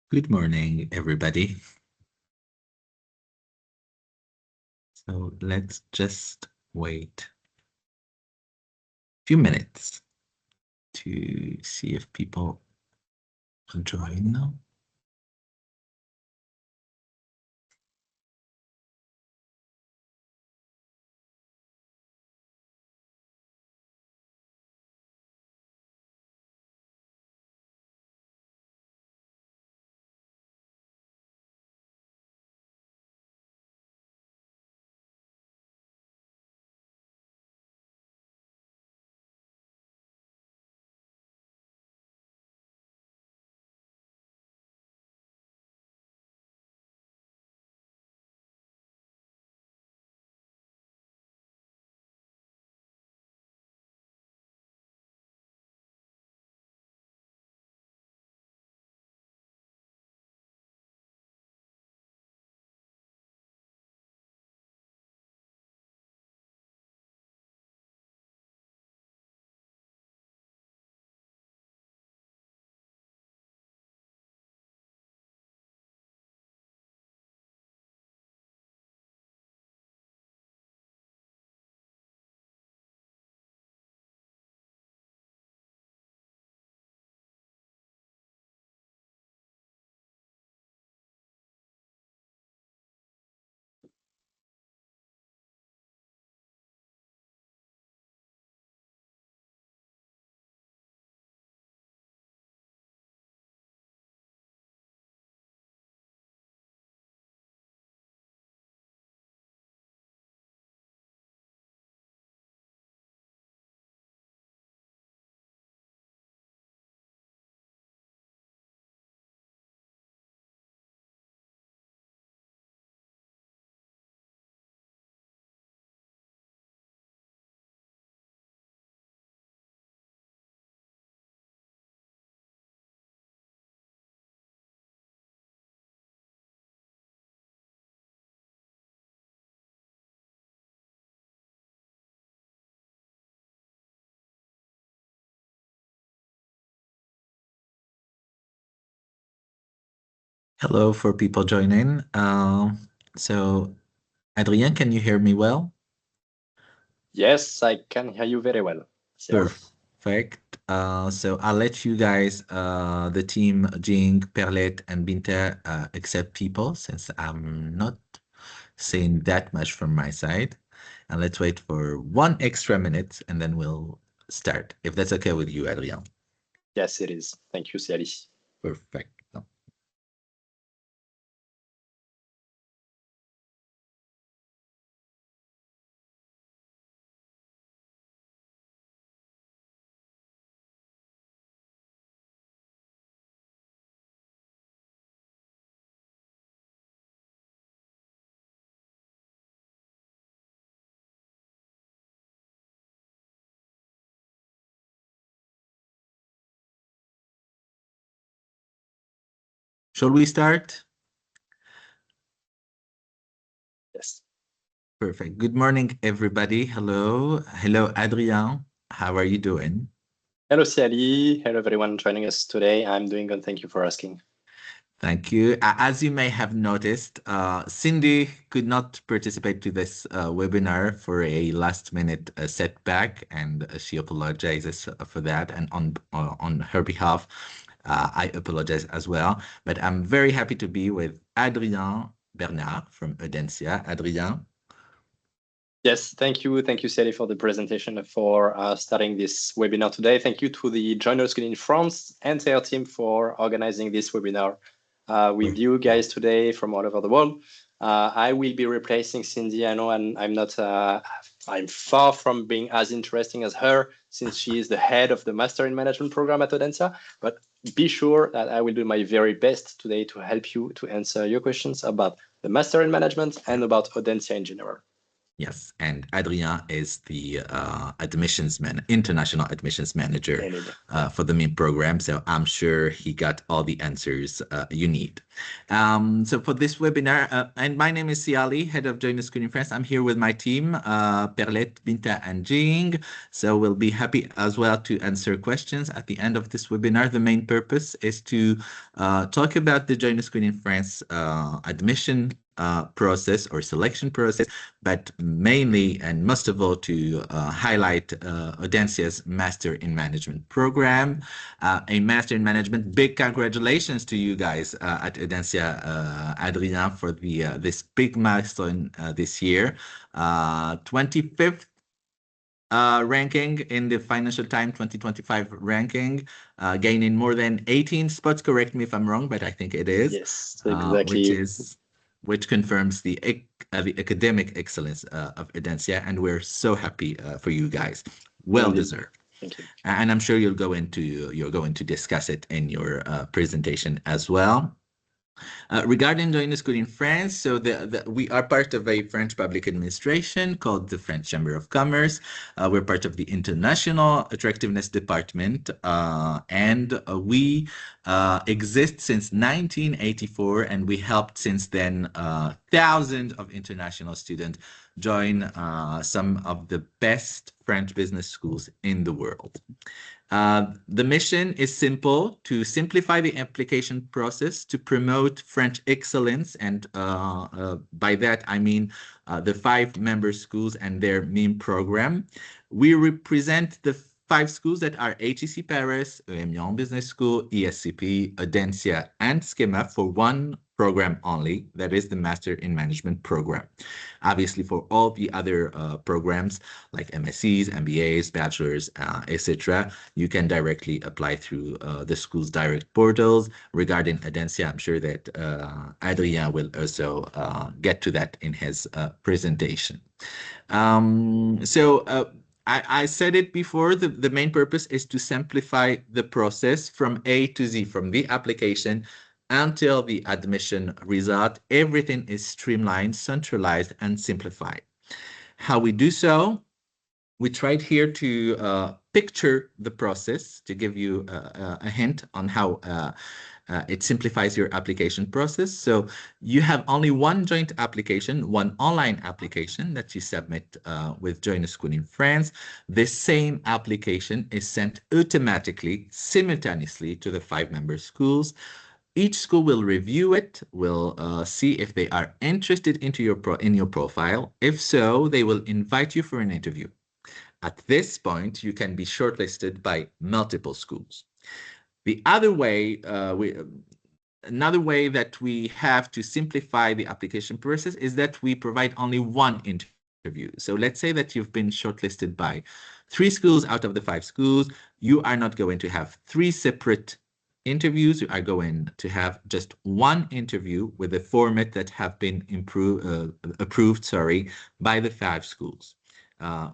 Good morning, everybody. So let's just wait a few minutes to see if people join now. Hello for people joining. So Adrien, can you hear me well? Yes, I can hear you very well. Perfect. So I'll let you guys, the team, Jing, Perlet, and Binter, accept people since I'm not saying that much from my side. And let's wait for 1 extra minute and then we'll start, if that's okay with you, Adrien. Yes, it is. Thank you, Ciali. Perfect. Shall we start? Yes. Perfect. Good morning, everybody. Hello. Hello, Adrien. How are you doing? Hello, Ciali. Hello, everyone joining us today. I'm doing good. Thank you for asking. Thank you. As you may have noticed, Cindy could not participate to this webinar for a last-minute setback, and she apologizes for that. And on her behalf, I apologize as well. But I'm very happy to be with Adrien Bernard from Audencia. Adrien. Yes, thank you. Thank you, Ciali, for the presentation, for starting this webinar today. Thank you to the Joiner School in France and their team for organizing this webinar with you guys today from all over the world. I will be replacing Cindy. I know I'm not, I'm far from being as interesting as her since she is the head of the Master in Management program at Audencia, but be sure that I will do my very best today to help you to answer your questions about the Master in Management and about Audencia in general. Yes, and Adrien is the international admissions manager Indeed. Yeah. for the MIM program. So I'm sure he got all the answers you need. So for this webinar, and my name is Siali, head of Join the School in France. I'm here with my team, Perlette, Binta, and Jing. So we'll be happy as well to answer questions at the end of this webinar. The main purpose is to talk about the Join the School in France admission process or selection process, but mainly and most of all to highlight Audencia's Master in Management program. A Master in Management, big congratulations to you guys at Audencia, Adrien, for this big milestone this year. 25th ranking in the Financial Times 2025 ranking, gaining more than 18 spots. Correct me if I'm wrong, but I think it is. Yes, exactly. Which confirms the academic excellence of Audencia, and we're so happy for you guys. Well Indeed. deserved. Thank you. And I'm sure you're going to discuss it in your presentation as well. Regarding Join the School in France, so we are part of a French public administration called the French Chamber of Commerce. We're part of the International Attractiveness Department, and we exist since 1984, and we helped since then thousands of international students join some of the best French business schools in the world. The mission is simple: to simplify the application process, to promote French excellence, and by that I mean the 5 member schools and their MIM program. We represent the 5 schools that are HEC Paris, EM Business School, ESCP, Audencia, and Schema for one program only, that is the Master in Management program. Obviously, for all the other programs like MSCs, MBAs, bachelors, etc., you can directly apply through the school's direct portals. Regarding Audencia, I'm sure that Adrien will also get to that in his presentation. I said it before, the main purpose is to simplify the process from A to Z, from the application until the admission result. Everything is streamlined, centralized, and simplified. How we do so? We tried here to picture the process to give you a hint on how it simplifies your application process. So you have only one joint application, one online application that you submit with Join a School in France. This same application is sent automatically, simultaneously to the 5 member schools. Each school will review it, will see if they are interested in your profile. If so, they will invite you for an interview. At this point, you can be shortlisted by multiple schools. The other way, another way that we have to simplify the application process is that we provide only one interview. So let's say that you've been shortlisted by 3 schools out of the 5 schools. You are not going to have 3 separate interviews. You are going to have just one interview with a format that have been approved by the 5 schools,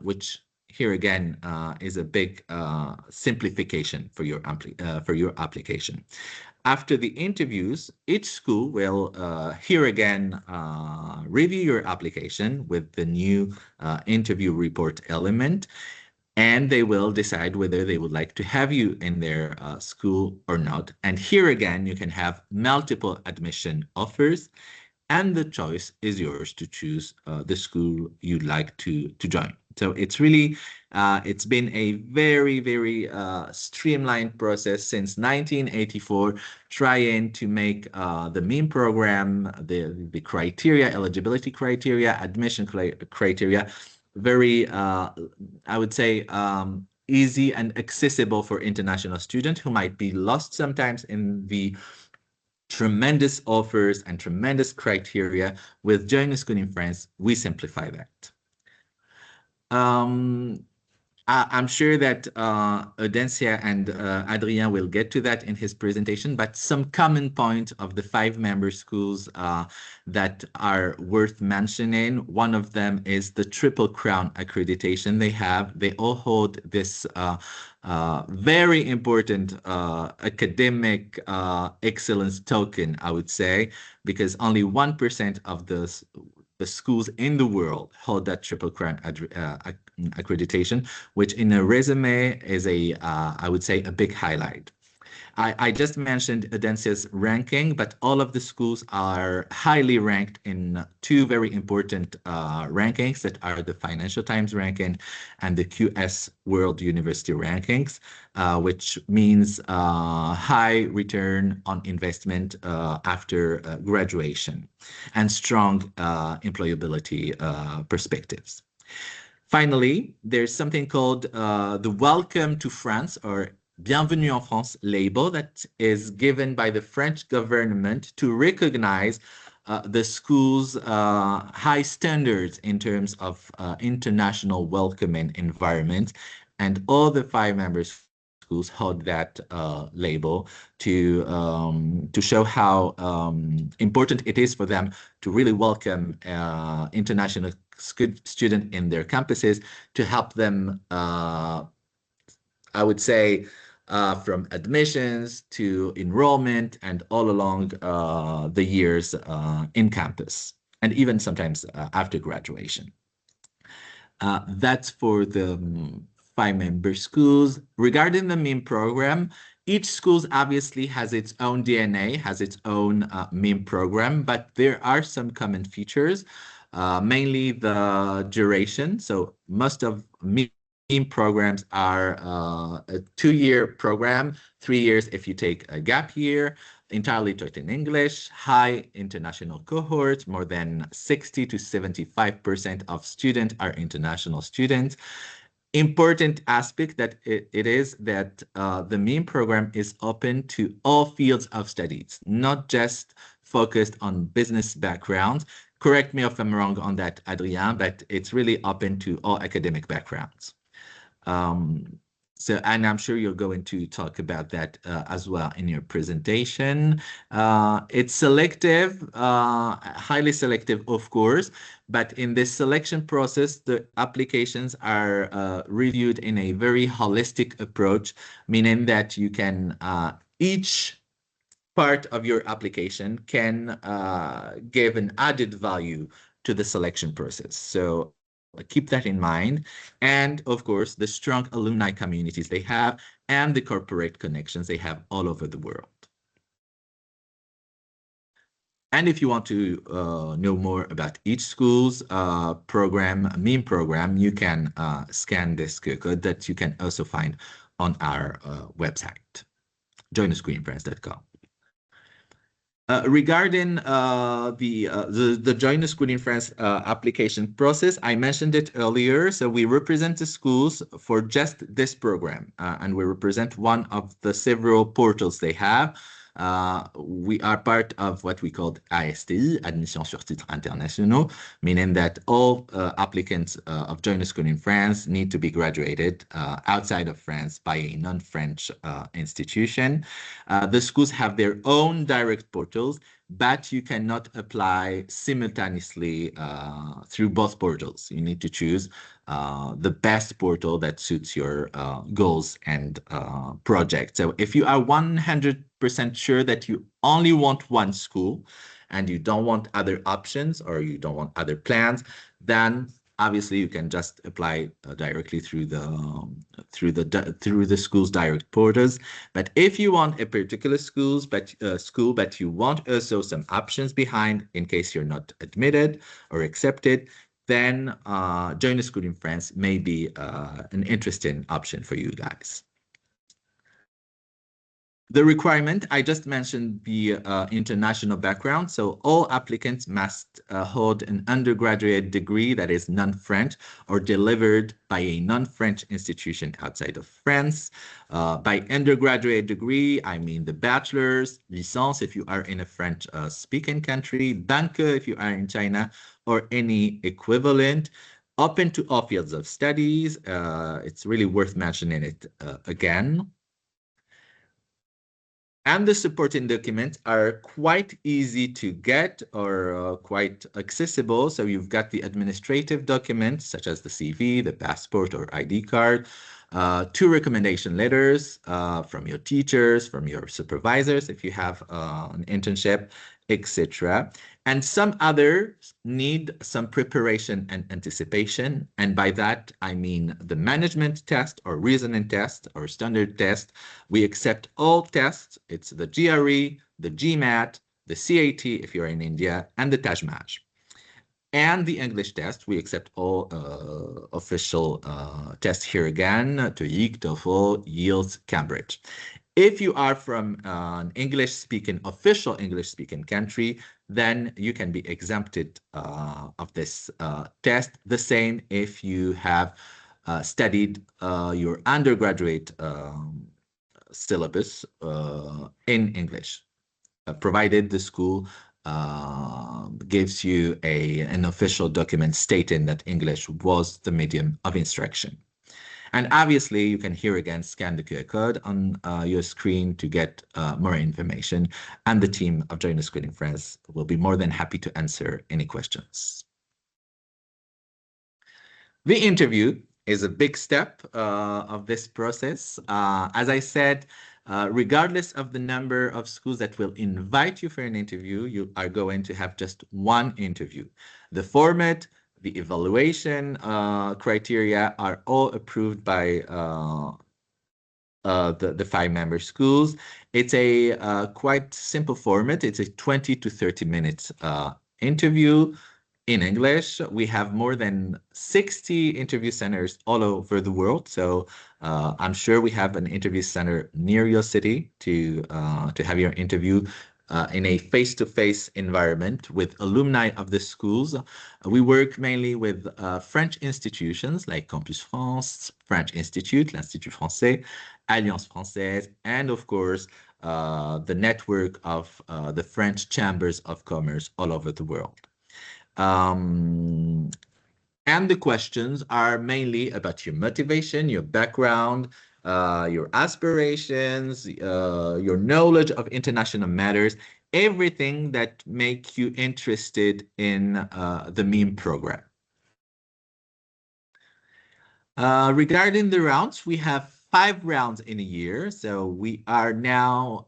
which here again is a big simplification for your application. After the interviews, each school will here again review your application with the new interview report element, and they will decide whether they would like to have you in their school or not. And here again, you can have multiple admission offers, and the choice is yours to choose the school you'd like to join. So it's really, it's been a very, very streamlined process since 1984, trying to make the MIM program, the criteria, eligibility criteria, admission criteria, very, I would say, easy and accessible for international students who might be lost sometimes in the tremendous offers and tremendous criteria. With Join a School in France, we simplify that. I'm sure that Audencia and Adrien will get to that in his presentation, but some common points of the 5 member schools that are worth mentioning. One of them is the Triple Crown accreditation they have. They all hold this very important academic excellence token, I would say, because only 1% of the the schools in the world hold that triple crown accreditation, which in a resume is I would say, a big highlight. I just mentioned Audencia's ranking, but all of the schools are highly ranked in two very important rankings that are the Financial Times ranking and the QS World University rankings, which means high return on investment after graduation and strong employability perspectives. Finally, there's something called the Welcome to France, or Bienvenue en France label, that is given by the French government to recognize the school's high standards in terms of international welcoming environment. And all the 5 member schools hold that label to show how important it is for them to really welcome international students in their campuses, to help them, I would say, from admissions to enrollment and all along the years in campus, and even sometimes after graduation. That's for the 5 member schools. Regarding the MEME program, each school obviously has its own DNA, has its own MEME program, but there are some common features, mainly the duration. So most of MEME programs are a 2-year program, 3 years if you take a gap year, entirely taught in English, high international cohort, more than 60 to 75% of students are international students. Important aspect that it is that the MEME program is open to all fields of studies, not just focused on business backgrounds. Correct me if I'm wrong on that, Adrien, but it's really open to all academic backgrounds. And I'm sure you're going to talk about that as well in your presentation. It's selective, highly selective, of course, but in this selection process, the applications are reviewed in a very holistic approach, meaning that you can, each part of your application can give an added value to the selection process. So keep that in mind. And of course, the strong alumni communities they have and the corporate connections they have all over the world. And if you want to know more about each school's program, MEME program, you can scan this QR code that you can also find on our website, joinaschoolin.france.com. Regarding the Join a School in France application process, I mentioned it earlier. So we represent the schools for just this program, and we represent one of the several portals they have. We are part of what we call ASTI, Admission sur Titres Internationaux, meaning that all applicants of Join a School in France need to be graduated outside of France by a non-French institution. The schools have their own direct portals, but you cannot apply simultaneously through both portals. You need to choose the best portal that suits your goals and project. So if you are 100% sure that you only want one school and you don't want other options or you don't want other plans, then obviously you can just apply directly through the school's direct portals. But if you want a particular school, but you want also some options behind in case you're not admitted or accepted, then Join a School in France may be an interesting option for you guys. The requirement, I just mentioned the international background. So all applicants must hold an undergraduate degree that is non-French or delivered by a non-French institution outside of France. By undergraduate degree, I mean the bachelor's, licence if you are in a French-speaking country, banque if you are in China, or any equivalent. Open to all fields of studies. It's really worth mentioning it again. And the supporting documents are quite easy to get or quite accessible. So you've got the administrative documents such as the CV, the passport or ID card, 2 recommendation letters from your teachers, from your supervisors if you have an internship, etc. And some others need some preparation and anticipation. And by that, I mean the management test or reasoning test or standard test. We accept all tests. It's the GRE, the GMAT, the CAT if you're in India, and the TAJMAJ. And the English test, we accept all official tests here again, TOEIC, TOEFL, IELTS, Cambridge. If you are from an English-speaking, official English-speaking country, then you can be exempted of this test. The same if you have studied your undergraduate syllabus in English, provided the school gives you an official document stating that English was the medium of instruction. And obviously, you can here again scan the QR code on your screen to get more information. And the team of Join the Screen in France will be more than happy to answer any questions. The interview is a big step of this process. As I said, regardless of the number of schools that will invite you for an interview, you are going to have just one interview. The format, the evaluation criteria are all approved by the 5-member schools. It's a quite simple format. It's a 20 to 30 minutes interview in English. We have more than 60 interview centers all over the world. So I'm sure we have an interview center near your city to have your interview in a face-to-face environment with alumni of the schools. We work mainly with French institutions like Campus France, French Institute, l'Institut Français, Alliance Française, and of course, the network of the French chambers of commerce all over the world. And the questions are mainly about your motivation, your background, your aspirations, your knowledge of international matters, everything that makes you interested in the MEME program. Regarding the rounds, we have 5 rounds in a year. So we are now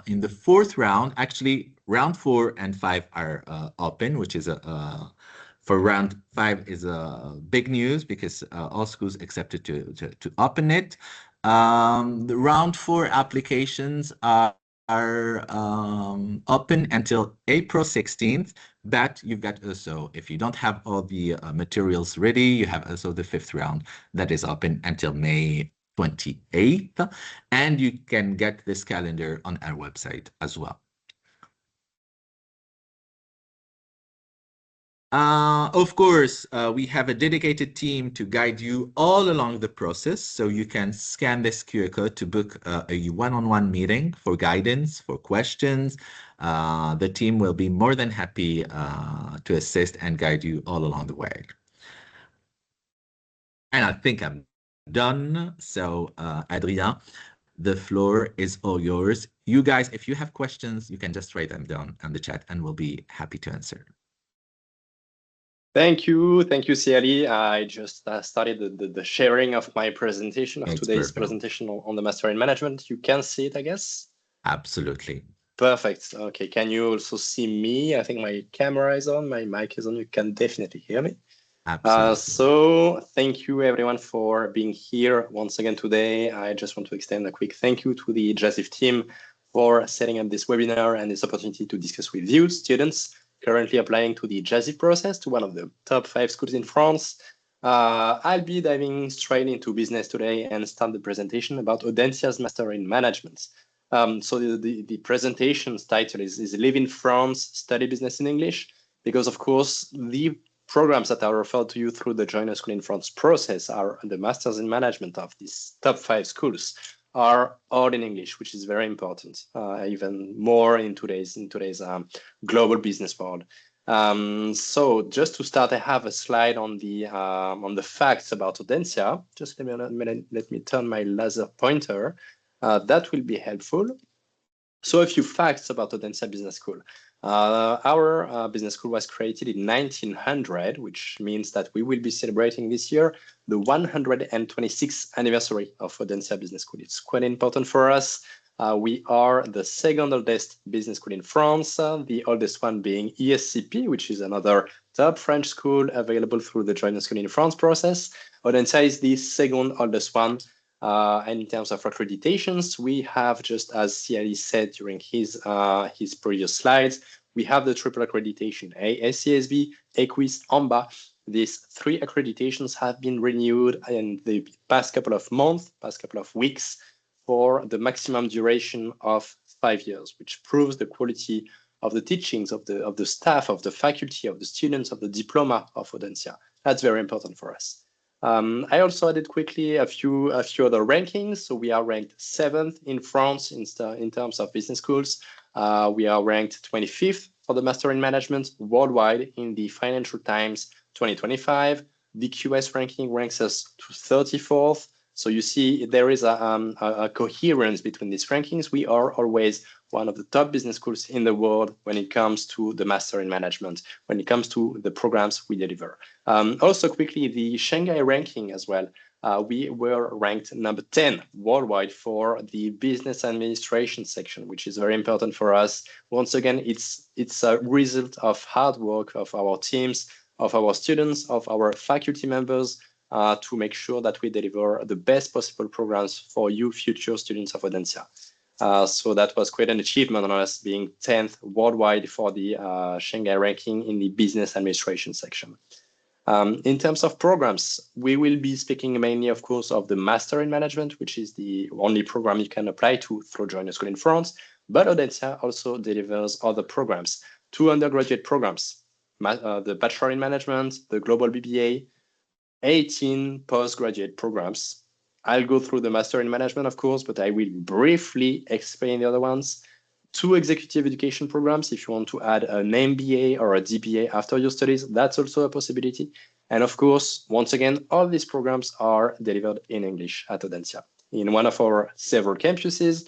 in the 4th round. Actually, round 4 and 5 are open, which is for round 5 is big news because all schools accepted to open it. The round 4 applications are open until April 16th, but you've got also, if you don't have all the materials ready, you have also the 5th round that is open until May 28th, and you can get this calendar on our website as well. Of course, we have a dedicated team to guide you all along the process. So you can scan this QR code to book a one-on-one meeting for guidance, for questions. The team will be more than happy to assist and guide you all along the way. And I think I'm done. So Adrien, the floor is all yours. You guys, if you have questions, you can just write them down in the chat and we'll be happy to answer. Thank you, CLE. I just started the sharing of my presentation, of today's presentation on the Master in Management. You can see it, I guess? Absolutely. Perfect. Okay, can you also see me? I think my camera is on, my mic is on. You can definitely hear me. Absolutely. So thank you everyone for being here once again today. I just want to extend a quick thank you to the JASIF team for setting up this webinar and this opportunity to discuss with you, students currently applying to the JASIF process to one of the top 5 schools in France. I'll be diving straight into business today and start the presentation about Audencia's Master in Management. So the presentation's title is Live in France, Study Business in English, because of course the programs that are referred to you through the Join a School in France process are the Masters in Management of these top 5 schools are all in English, which is very important, even more in today's global business world. So just to start, I have a slide on the facts about Audencia. Just let me turn my laser pointer. That will be helpful. So a few facts about Audencia Business School. Our business school was created in 1900, which means that we will be celebrating this year the 126th anniversary of Audencia Business School. It's quite important for us. We are the second oldest business school in France, the oldest one being ESCP, which is another top French school available through the Join a School in France process. Audencia is the second oldest one. And in terms of accreditations, we have, just as Ali said during his previous slides, we have the triple accreditation, ASCSB, EQUIS, AMBA. These three accreditations have been renewed in the past couple of months, past couple of weeks, for the maximum duration of 5 years, which proves the quality of the teachings of the staff, of the faculty, of the students, of the diploma of Audencia. That's very important for us. I also added quickly a few other rankings. So we are ranked 7th in France in terms of business schools. We are ranked 25th for the Master in Management worldwide in the Financial Times 2025. The QS ranking ranks us to 34th. So you see there is a coherence between these rankings. We are always one of the top business schools in the world when it comes to the Master in Management, when it comes to the programs we deliver. Also quickly, the Shanghai ranking as well. We were ranked number 10 worldwide for the business administration section, which is very important for us. Once again, it's a result of hard work of our teams, of our students, of our faculty members, to make sure that we deliver the best possible programs for you future students of Audencia. So that was quite an achievement on us being 10th worldwide for the Shanghai ranking in the business administration section. In terms of programs, we will be speaking mainly, of course, of the Master in Management, which is the only program you can apply to through Join a School in France. But Audencia also delivers other programs, 2 undergraduate programs, the Bachelor in Management, the Global BBA, 18 postgraduate programs. I'll go through the Master in Management, of course, but I will briefly explain the other ones. 2 executive education programs. If you want to add an MBA or a DBA after your studies, that's also a possibility. And of course, once again, all these programs are delivered in English at Audencia in one of our several campuses.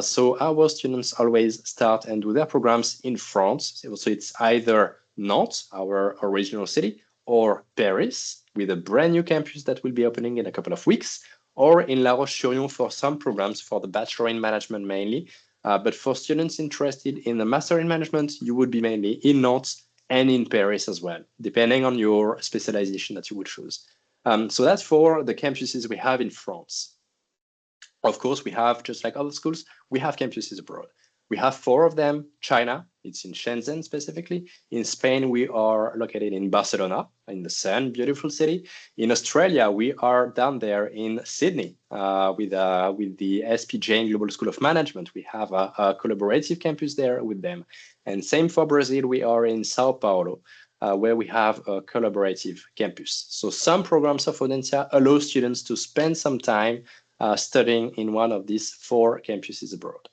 So our students always start and do their programs in France. So it's either Nantes, our original city, or Paris, with a brand new campus that will be opening in a couple of weeks, or in La Roche-sur-Yon for some programs for the Bachelor in Management mainly. But for students interested in the Master in Management, you would be mainly in Nantes and in Paris as well, depending on your specialization that you would choose. So that's for the campuses we have in France. Of course, we have, just like other schools, we have campuses abroad. We have 4 of them. China, it's in Shenzhen specifically. In Spain, we are located in Barcelona, in the sun, beautiful city. In Australia, we are down there in Sydney with the SP Jain Global School of Management. We have a collaborative campus there with them. And same for Brazil, we are in Sao Paulo, where we have a collaborative campus. So some programs of Audencia allow students to spend some time studying in one of these 4 campuses abroad.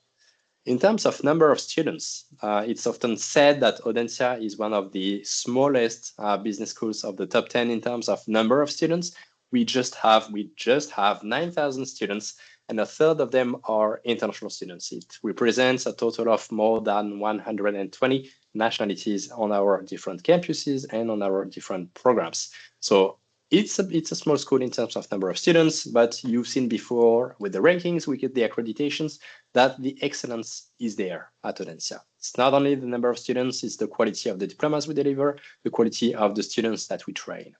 In terms of number of students, it's often said that Audencia is one of the smallest business schools of the top 10 in terms of number of students. We just have 9,000 students, and a third of them are international students. It represents a total of more than 120 nationalities on our different campuses and on our different programs. So it's a small school in terms of number of students, but you've seen before with the rankings, we get the accreditations, that the excellence is there at Audencia. It's not only the number of students, it's the quality of the diplomas we deliver, the quality of the students that we train.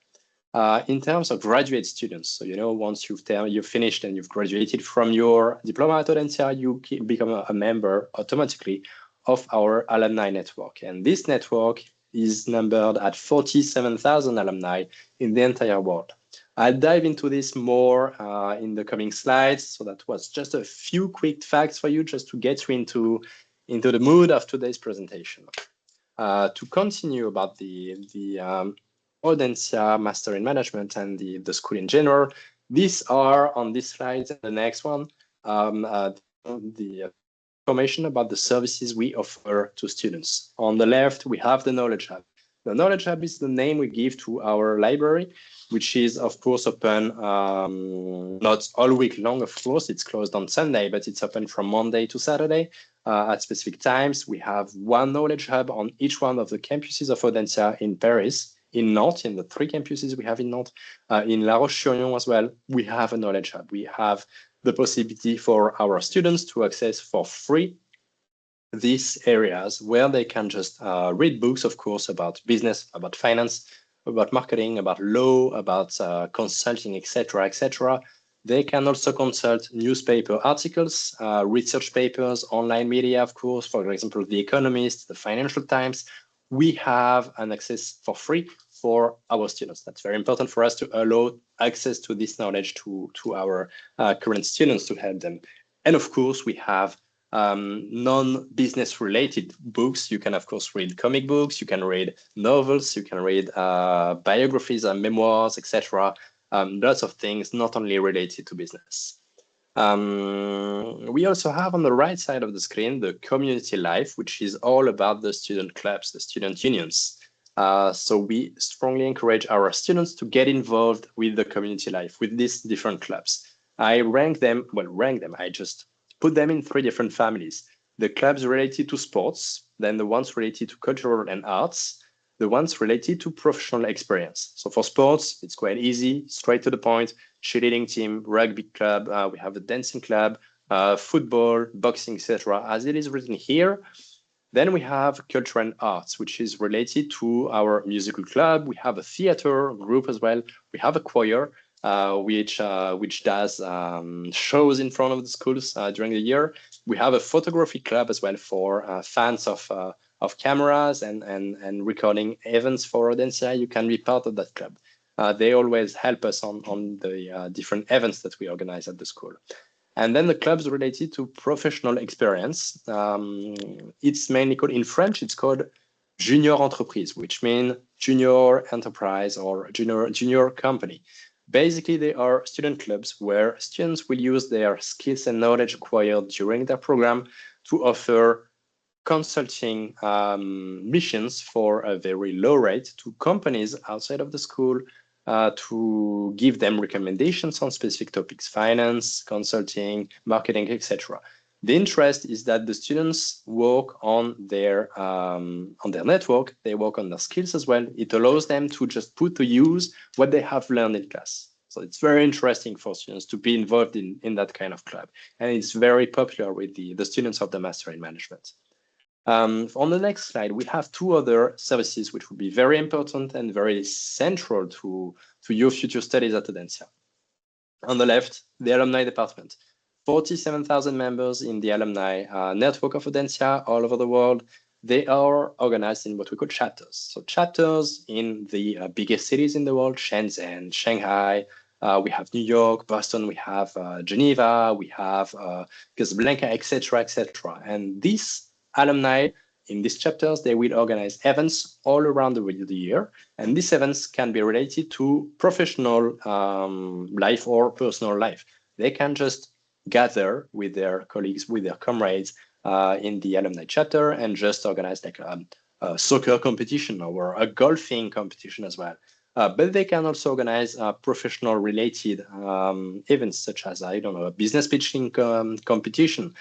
In terms of graduate students, so once you've finished and you've graduated from your diploma at Audencia, you become a member automatically of our alumni network. And this network is numbered at 47,000 alumni in the entire world. I'll dive into this more in the coming slides. So that was just a few quick facts for you, just to get you into the mood of today's presentation. To continue about the Audencia Master in Management and the school in general, these are on this slide and the next one, the information about the services we offer to students. On the left, we have the Knowledge Hub. The Knowledge Hub is the name we give to our library, which is, of course, open not all week long, of course. It's closed on Sunday, but it's open from Monday to Saturday at specific times. We have one Knowledge Hub on each one of the campuses of Audencia in Paris, in Nantes, in the 3 campuses we have in Nantes, in La Roche-sur-Yon as well. We have a Knowledge Hub. We have the possibility for our students to access for free these areas where they can just read books, of course, about business, about finance, about marketing, about law, about consulting, etc., etc. They can also consult newspaper articles, research papers, online media, of course, for example, The Economist, the Financial Times. We have an access for free for our students. That's very important for us to allow access to this knowledge to our current students to help them. And of course, we have non-business related books. You can, of course, read comic books, you can read novels, you can read biographies and memoirs, etc. Lots of things not only related to business. We also have on the right side of the screen the community life, which is all about the student clubs, the student unions. So we strongly encourage our students to get involved with the community life, with these different clubs. I just put them in 3 different families. The clubs related to sports, then the ones related to cultural and arts, the ones related to professional experience. So for sports, it's quite easy, straight to the point, cheerleading team, rugby club, we have a dancing club, football, boxing, etc. As it is written here. Then we have culture and arts, which is related to our musical club. We have a theater group as well. We have a choir, which does shows in front of the schools during the year. We have a photography club as well for fans of cameras and recording events for Audencia. You can be part of that club. They always help us on the different events that we organize at the school. And then the clubs related to professional experience. It's mainly called, in French, it's called junior entreprise, which means junior enterprise or junior company. Basically, they are student clubs where students will use their skills and knowledge acquired during their program to offer consulting missions for a very low rate to companies outside of the school, to give them recommendations on specific topics, finance, consulting, marketing, etc. The interest is that the students work on their network, they work on their skills as well. It allows them to just put to use what they have learned in class. So it's very interesting for students to be involved in that kind of club. And it's very popular with the students of the Master in Management. On the next slide, we have 2 other services which will be very important and very central to your future studies at Audencia. On the left, the alumni department. 47,000 members in the alumni network of Audencia all over the world. They are organized in what we call chapters. So chapters in the biggest cities in the world, Shenzhen, Shanghai, we have New York, Boston, we have Geneva, we have Casablanca, etc., etc. And these alumni in these chapters, they will organize events all around the year. And these events can be related to professional life or personal life. They can just gather with their colleagues, with their comrades in the alumni chapter and just organize like a soccer competition or a golfing competition as well. But they can also organize professional related events such as, I don't know, a business pitching competition,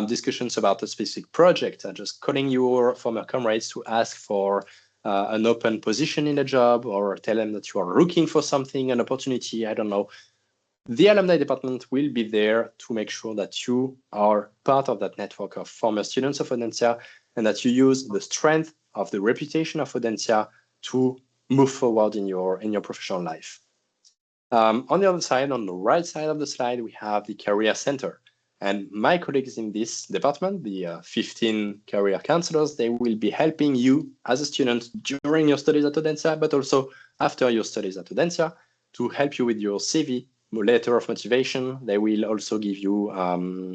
discussions about a specific project, just calling your former comrades to ask for an open position in a job or tell them that you are looking for something, an opportunity, I don't know. The alumni department will be there to make sure that you are part of that network of former students of Audencia and that you use the strength of the reputation of Audencia to move forward in your professional life. On the other side, on the right side of the slide, we have the career center. And my colleagues in this department, the 15 career counselors, they will be helping you as a student during your studies at Audencia, but also after your studies at Audencia to help you with your CV, letter of motivation. They will also give you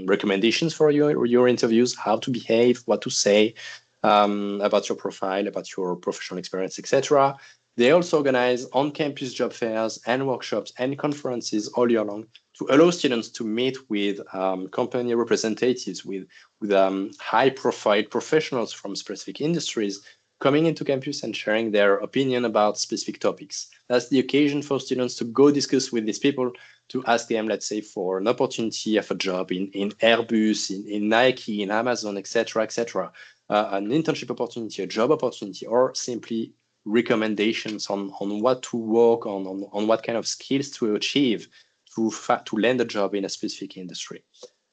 recommendations for your interviews, how to behave, what to say about your profile, about your professional experience, etc. They also organize on-campus job fairs and workshops and conferences all year long to allow students to meet with company representatives, with high-profile professionals from specific industries coming into campus and sharing their opinion about specific topics. That's the occasion for students to go discuss with these people, to ask them, let's say, for an opportunity of a job in Airbus, in Nike, in Amazon, etc., etc., an internship opportunity, a job opportunity, or simply recommendations on what to work on what kind of skills to achieve to land a job in a specific industry.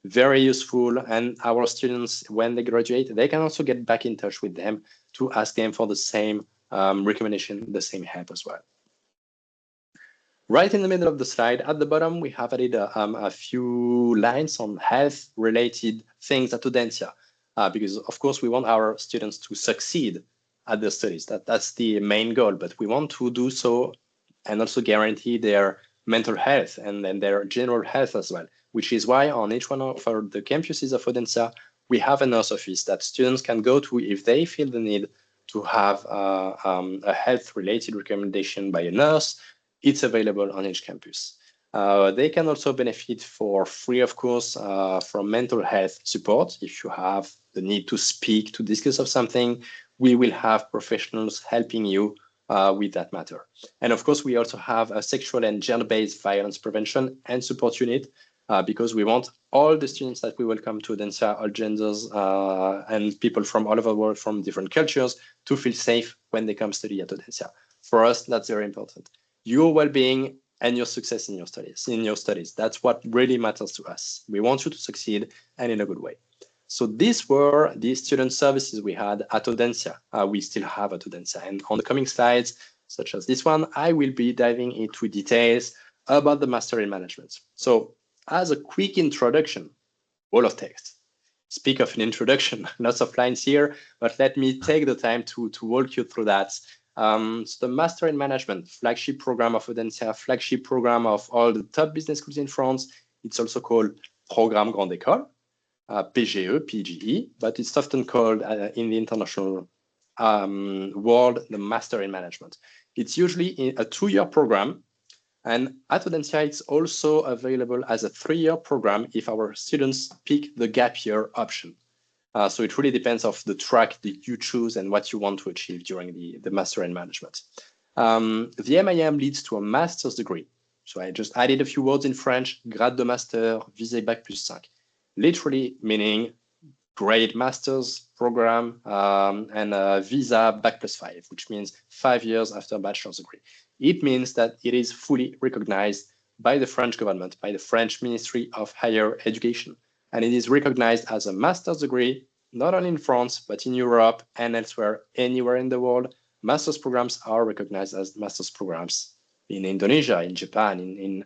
Very useful, and our students, when they graduate, they can also get back in touch with them to ask them for the same recommendation, the same help as well. Right in the middle of the slide, at the bottom, we have added a few lines on health-related things at Audencia, because of course we want our students to succeed at their studies. That's the main goal, but we want to do so and also guarantee their mental health and their general health as well, which is why on each one of the campuses of Audencia, we have a nurse office that students can go to if they feel the need to have a health-related recommendation by a nurse. It's available on each campus. They can also benefit for free, of course, from mental health support. If you have the need to speak, to discuss of something, we will have professionals helping you with that matter. And of course, we also have a sexual and gender-based violence prevention and support unit because we want all the students that we welcome to Audencia, all genders and people from all over the world, from different cultures, to feel safe when they come study at Audencia. For us, that's very important. Your well-being and your success in your studies. That's what really matters to us. We want you to succeed, and in a good way. So these were the student services we had at Audencia. We still have at Audencia. And on the coming slides, such as this one, I will be diving into details about the Master in Management. So as a quick introduction, wall of text. Speak of an introduction, lots of lines here, but let me take the time to walk you through that. So the Master in Management, flagship program of Audencia, flagship program of all the top business schools in France. It's also called Programme Grande École, PGE, PGE, but it's often called in the international world, the Master in Management. It's usually a 2-year program, and at Audencia, it's also available as a 3-year program if our students pick the gap year option. So it really depends on the track that you choose and what you want to achieve during the Master in Management. The MIM leads to a master's degree. So I just added a few words in French, grade de master, visé bac plus 5. Literally meaning grade master's program and visa bac plus 5, which means 5 years after a bachelor's degree. It means that it is fully recognized by the French government, by the French Ministry of Higher Education. And it is recognized as a master's degree, not only in France, but in Europe and elsewhere, anywhere in the world. Master's programs are recognized as master's programs in Indonesia, in Japan, in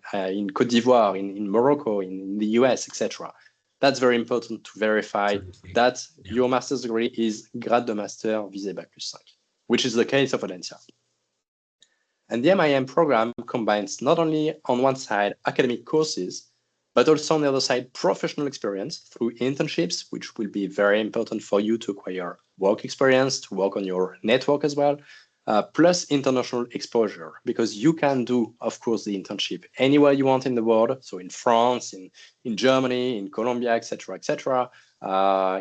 Côte d'Ivoire, in Morocco, in the US, etc. That's very important to verify that your master's degree is grade de master visé bac plus 5, which is the case of Audencia. And the MIM program combines not only on one side academic courses, but also on the other side, professional experience through internships, which will be very important for you to acquire work experience, to work on your network as well, plus international exposure, because you can do, of course, the internship anywhere you want in the world. So in France, in Germany, in Colombia, etc.,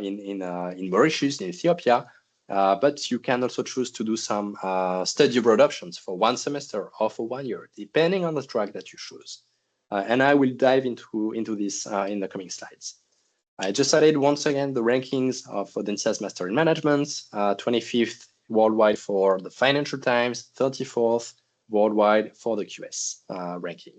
in Mauritius, in Ethiopia. But you can also choose to do some study abroad options for 1 semester or for 1 year, depending on the track that you choose. And I will dive into this in the coming slides. I just added once again the rankings of Audencia's Master in Management, 25th worldwide for the Financial Times, 34th worldwide for the QS ranking.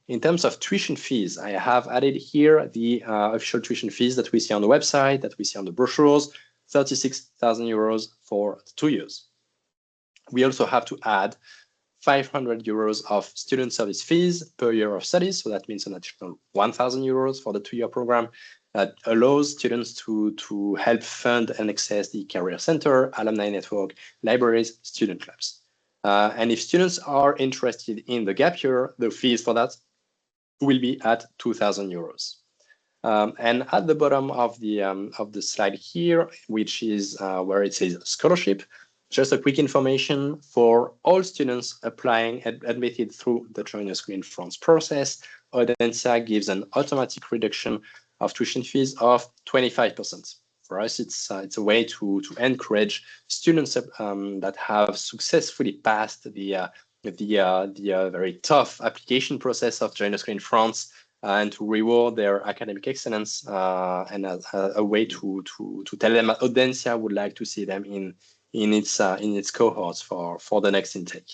In terms of tuition fees, I have added here the official tuition fees that we see on the website, that we see on the brochures, 36,000 euros for 2 years. We also have to add 500 euros of student service fees per year of studies. So that means an additional 1,000 euros for the 2-year program that allows students to help fund and access the Career Center, Alumni Network, libraries, student clubs. And if students are interested in the gap year, the fees for that will be at 2,000 euros. And at the bottom of the slide here, which is where it says scholarship, just a quick information for all students applying admitted through the Join Your School in France process. Audencia gives an automatic reduction of tuition fees of 25%. For us, it's a way to encourage students that have successfully passed the very tough application process of Join Your School in France and to reward their academic excellence and a way to tell them that Audencia would like to see them in its cohorts for the next intake.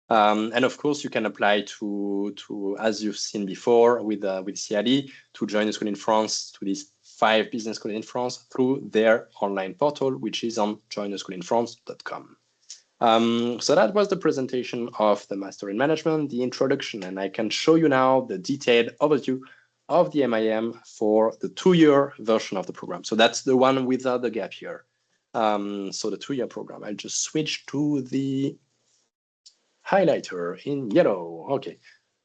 And of course, you can apply to as you've seen before with CLE, to join a school in France, to these 5 business schools in France through their online portal, which is on joinaschoolinfrance.com. So that was the presentation of the Master in Management, the introduction, and I can show you now the detailed overview of the MIM for the 2-year version of the program. So that's the one without the gap year. So the 2-year program. I'll just switch to the highlighter in yellow. Okay,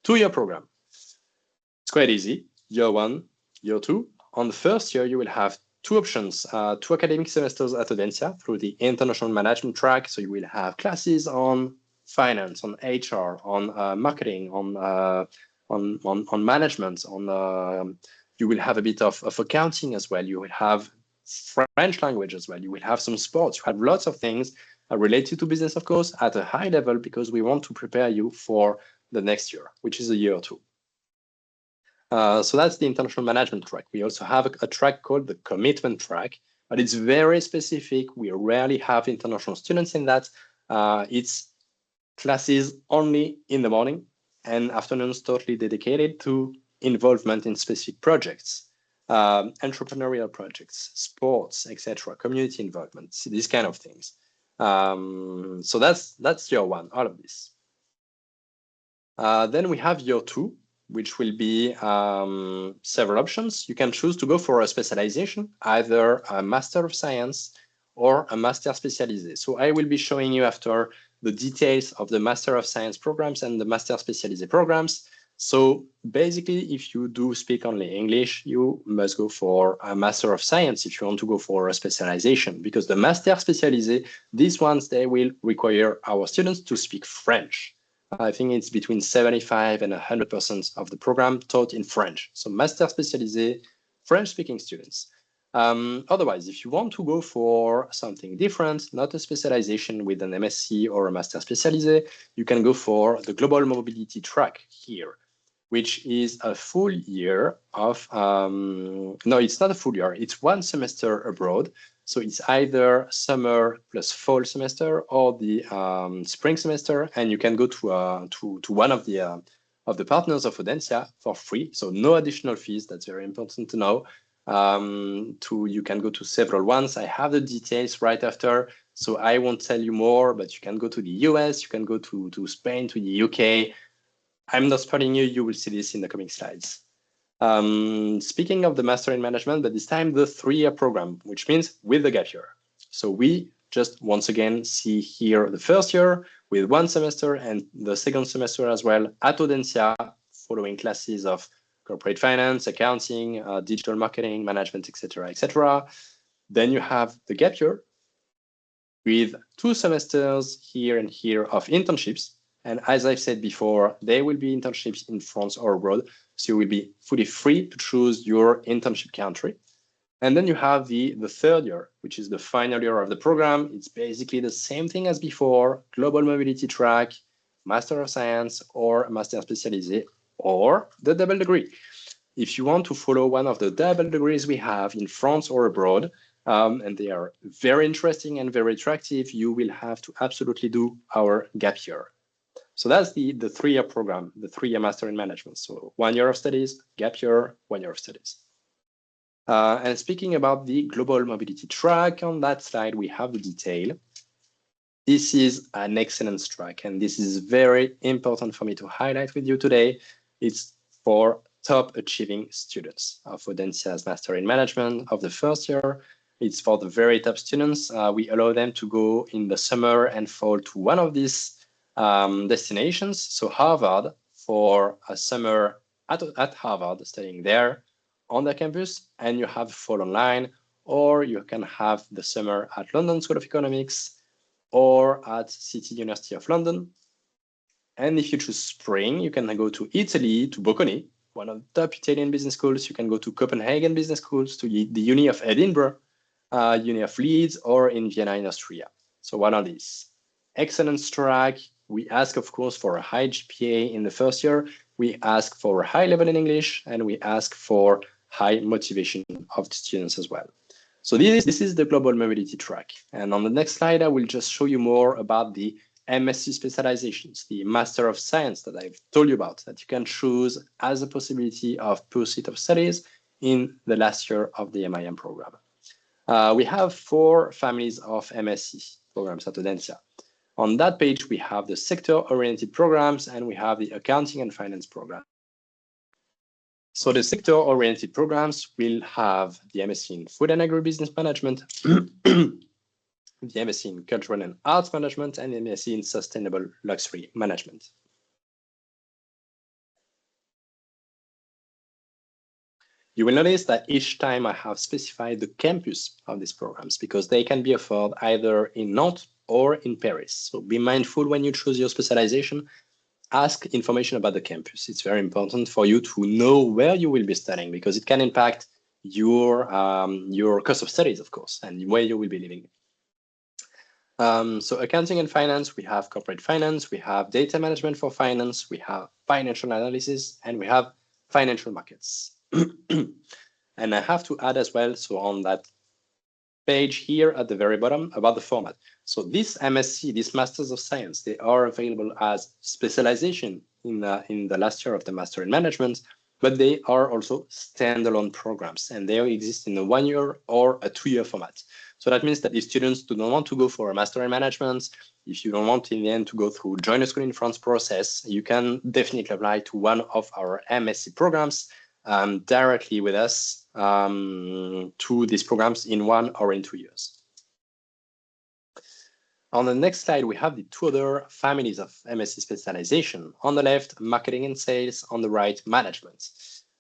2-year program. It's quite easy. Year 1, year 2. On the first year, you will have 2 options, 2 academic semesters at Audencia through the international management track. So you will have classes on finance, on HR, on marketing, on management, you will have a bit of accounting as well. You will have French language as well. You will have some sports. You have lots of things related to business, of course, at a high level, because we want to prepare you for the next year, which is a year 2. So that's the international management track. We also have a track called the commitment track, but it's very specific. We rarely have international students in that. It's classes only in the morning and afternoons totally dedicated to involvement in specific projects, entrepreneurial projects, sports, etc., community involvement, these kind of things. So that's year 1, all of this. Then we have year 2, which will be several options. You can choose to go for a specialization, either a Master of Science or a Master Spécialisé. So I will be showing you after the details of the Master of Science programs and the Master Spécialisé programs. So basically, if you do speak only English, you must go for a Master of Science if you want to go for a specialization, because the Master Spécialisé, these ones, they will require our students to speak French. I think it's between 75 and 100% of the program taught in French. So Master Spécialisé, French-speaking students. Otherwise, if you want to go for something different, not a specialization with an MSc or a Master Spécialisé, you can go for the Global Mobility track here, which is a full year of, no, it's not a full year, it's 1 semester abroad. So it's either summer plus fall semester or the spring semester, and you can go to one of the partners of Audencia for free. So no additional fees. That's very important to know. You can go to several ones. I have the details right after, so I won't tell you more. But you can go to the US, you can go to Spain, to the UK. I'm not spoiling you. You will see this in the coming slides. Speaking of the Master in Management, but this time the 3-year program, which means with the gap year. So we just once again see here the first year with 1 semester and the second semester as well at Audencia, following classes of corporate finance, accounting, digital marketing, management, etc., etc. Then you have the gap year with 2 semesters here and here of internships. And as I've said before, there will be internships in France or abroad. So you will be fully free to choose your internship country. And then you have the 3rd year, which is the final year of the program. It's basically the same thing as before, Global Mobility track, Master of Science, or Master Spécialisé, or the double degree. If you want to follow one of the double degrees we have in France or abroad, and they are very interesting and very attractive, you will have to absolutely do our gap year. So that's the 3-year program, the 3-year Master in Management. So 1 year of studies, gap year, 1 year of studies. And speaking about the Global Mobility track, on that slide, we have the detail. This is an excellence track, and this is very important for me to highlight with you today. It's for top achieving students of Audencia's Master in Management of the first year. It's for the very top students. We allow them to go in the summer and fall to one of these destinations. So Harvard, for a summer at Harvard, studying there on the campus, and you have fall online, or you can have the summer at London School of Economics or at City University of London. And if you choose spring, you can go to Italy, to Bocconi, one of the top Italian business schools. You can go to Copenhagen business schools, to the Uni of Edinburgh, Uni of Leeds, or in Vienna in Austria. So one of these. Excellence track. We ask, of course, for a high GPA in the first year. We ask for a high level in English, and we ask for high motivation of the students as well. So this is the Global Mobility track. And on the next slide, I will just show you more about the MSc specializations, the Master of Science that I've told you about, that you can choose as a possibility of pursuit of studies in the last year of the MIM program. We have 4 families of MSc programs at Audencia. On that page, we have the sector-oriented programs and we have the accounting and finance program. So the sector-oriented programs will have the MSc in Food and Agribusiness Management, the MSc in Cultural and Arts Management, and the MSc in Sustainable Luxury Management. You will notice that each time I have specified the campus of these programs because they can be offered either in Nantes or in Paris. So be mindful when you choose your specialization. Ask information about the campus. It's very important for you to know where you will be studying because it can impact your cost of studies, of course, and where you will be living. So accounting and finance, we have corporate finance, we have data management for finance, we have financial analysis, and we have financial markets. And I have to add as well, so on that page here at the very bottom about the format. So this MSc, these Masters of Science, they are available as specialization in the last year of the Master in Management, but they are also standalone programs and they exist in a 1-year or a 2-year format. So that means that if students do not want to go for a Master in Management, if you don't want in the end to go through Join a School in France process, you can definitely apply to one of our MSc programs directly with us to these programs in 1 or in 2 years. On the next slide, we have the 2 other families of MSc specialization. On the left, marketing and sales. On the right, management.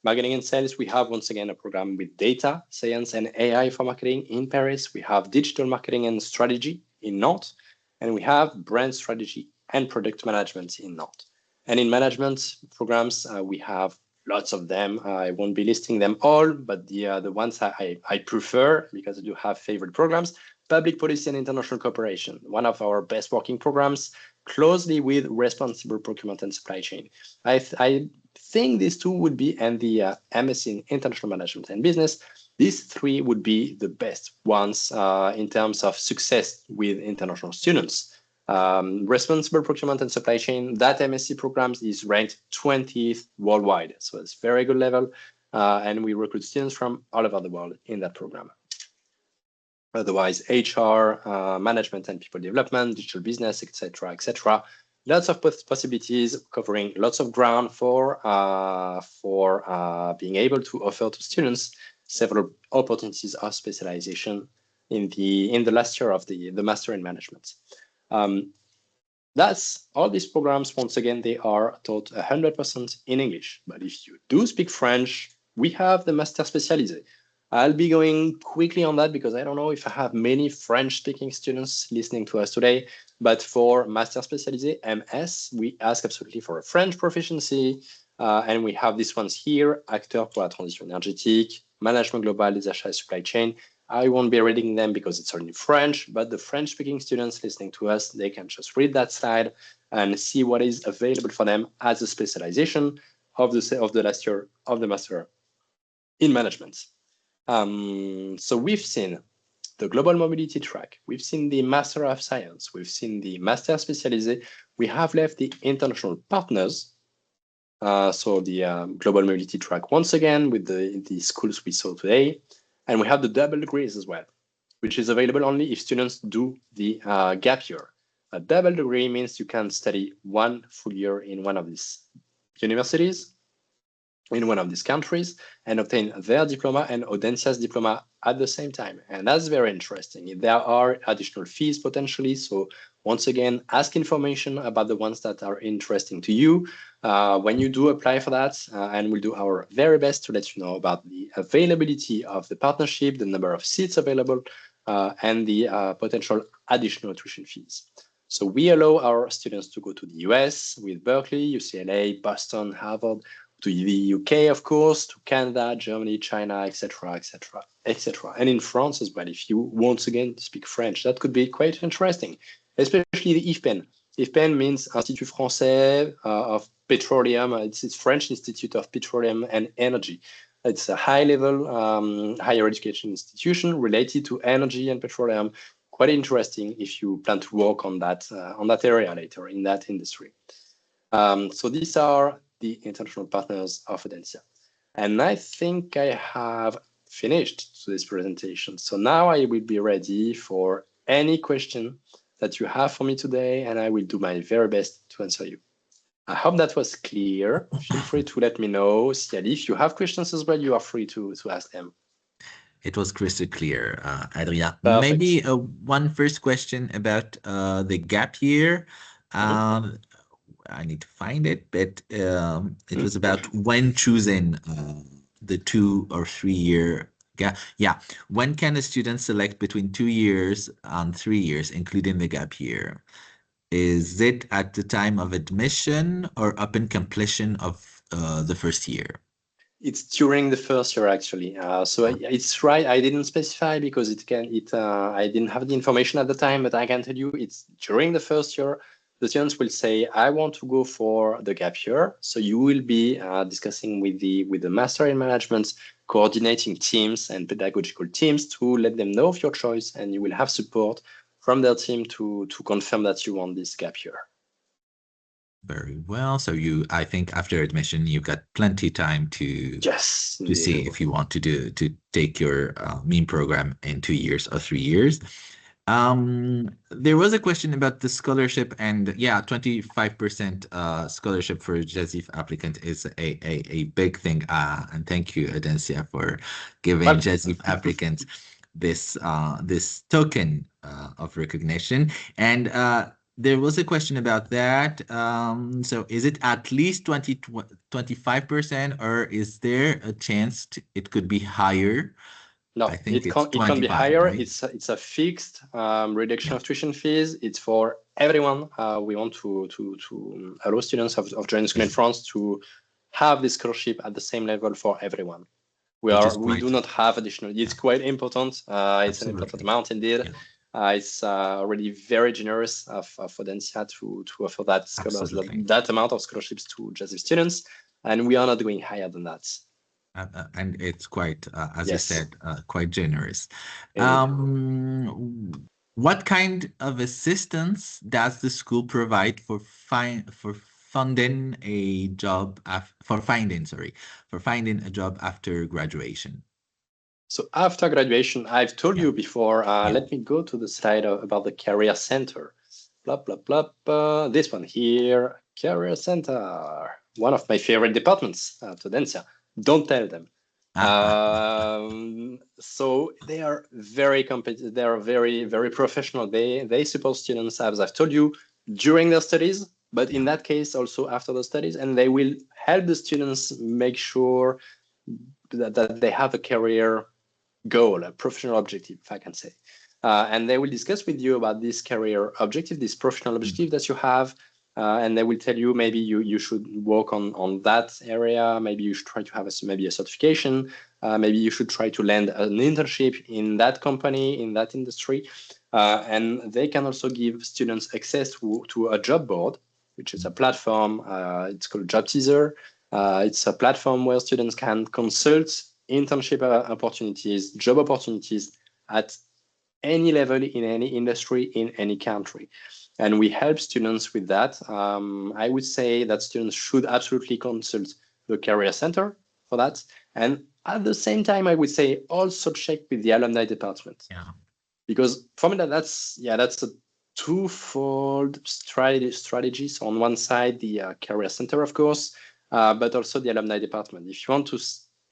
Marketing and sales, we have once again a program with data, science, and AI for marketing in Paris. We have digital marketing and strategy in Nantes. And we have brand strategy and product management in Nantes. And in management programs, we have lots of them. I won't be listing them all, but the ones I prefer, because I do have favorite programs, Public Policy and International Cooperation, one of our best working programs, closely with responsible procurement and supply chain. I think these 2 would be, and the MSc in International Management and Business, these 3 would be the best ones in terms of success with international students. Responsible procurement and supply chain, that MSc programs is ranked 20th worldwide. So it's very good level. And we recruit students from all over the world in that program. Otherwise, HR, management and people development, digital business, etc., etc. Lots of possibilities, covering lots of ground for being able to offer to students several opportunities of specialization in the last year of the Master in Management. That's all these programs. Once again, they are taught 100% in English. But if you do speak French, we have the Master Spécialisé. I'll be going quickly on that because I don't know if I have many French-speaking students listening to us today. But for Master Spécialisé, MS, we ask absolutely for a French proficiency. And we have these ones here, Acteur pour la transition énergétique, Management global des achats et supply chain. I won't be reading them because it's only French, but the French-speaking students listening to us, they can just read that slide and see what is available for them as a specialization of the last year of the Master in Management. So we've seen the global mobility track, we've seen the Master of Science, we've seen the Master Spécialisé, we have left the international partners. So the global mobility track once again with the schools we saw today. And we have the double degrees as well, which is available only if students do the gap year. A double degree means you can study 1 full year in one of these universities, in one of these countries, and obtain their diploma and Audencia's diploma at the same time. And that's very interesting. There are additional fees potentially. So once again, ask information about the ones that are interesting to you when you do apply for that. And we'll do our very best to let you know about the availability of the partnership, the number of seats available, and the potential additional tuition fees. So we allow our students to go to the US with Berkeley, UCLA, Boston, Harvard, to the UK, of course, to Canada, Germany, China, etc., etc., etc. And in France as well, if you once again speak French, that could be quite interesting, especially the IFPEN. IFPEN means Institut Français of Petroleum. It's French Institute of Petroleum and Energy. It's a high-level higher education institution related to energy and petroleum, quite interesting if you plan to work on that area later in that industry. So these are the international partners of Audencia. And I think I have finished this presentation. So now I will be ready for any question that you have for me today, and I will do my very best to answer you. I hope that was clear. Feel free to let me know. Siali, if you have questions as well, you are free to ask them. It was crystal clear, Adrien. Perfect. Maybe one first question about the gap year. I need to find it, but it was about when choosing the 2 or 3 year gap. Yeah, when can a student select between 2 years and 3 years, including the gap year? Is it at the time of admission or upon completion of the first year? It's during the first year, actually. So it's right. I didn't specify because I didn't have the information at the time, but I can tell you it's during the first year. The students will say, I want to go for the gap year. So you will be discussing with the Master in Management, coordinating teams and pedagogical teams to let them know of your choice, and you will have support from their team to confirm that you want this gap year. Very well. So I think after admission, you've got plenty time to see if you want to take your MEAN program in 2 years or 3 years. There was a question about the scholarship, and yeah, 25% scholarship for JASIF applicant is a big thing. And thank you, Audencia, for giving JASIF applicants this token of recognition. And there was a question about that. So is it at least 25%, or is there a chance it could be higher? No, I think it can be higher. Right? It's a fixed reduction of tuition fees. It's for everyone. We want to allow students of joining school in France to have this scholarship at the same level for everyone. We do not have additional. It's quite important. It's an important amount indeed. Yeah. It's already very generous of Audencia to offer that amount of scholarships to JASIF students, and we are not going higher than that. And it's quite, as you said, quite generous. What kind of assistance does the school provide for finding a job after graduation? So after graduation, I've told you before, let me go to the slide about the Career Center. Blah, blah, blah, blah. This one here, Career Center. One of my favorite departments at Audencia. Don't tell them. So they are very competitive. They are very, very professional. They support students, as I've told you, during their studies, but in that case, also after the studies, and they will help the students make sure that they have a career goal, a professional objective, if I can say. And they will discuss with you about this career objective, this professional objective that you have. And they will tell you maybe you should work on that area. Maybe you should try to have a certification. Maybe you should try to land an internship in that company, in that industry. And they can also give students access to a job board, which is a platform. It's called Job Teaser. It's a platform where students can consult internship opportunities, job opportunities at any level in any industry in any country. And we help students with that. I would say that students should absolutely consult the Career Center for that. And at the same time, I would say also check with the alumni department. Yeah. Because for me, that's a twofold strategy. So on one side, the Career Center, of course, but also the alumni department. If you want to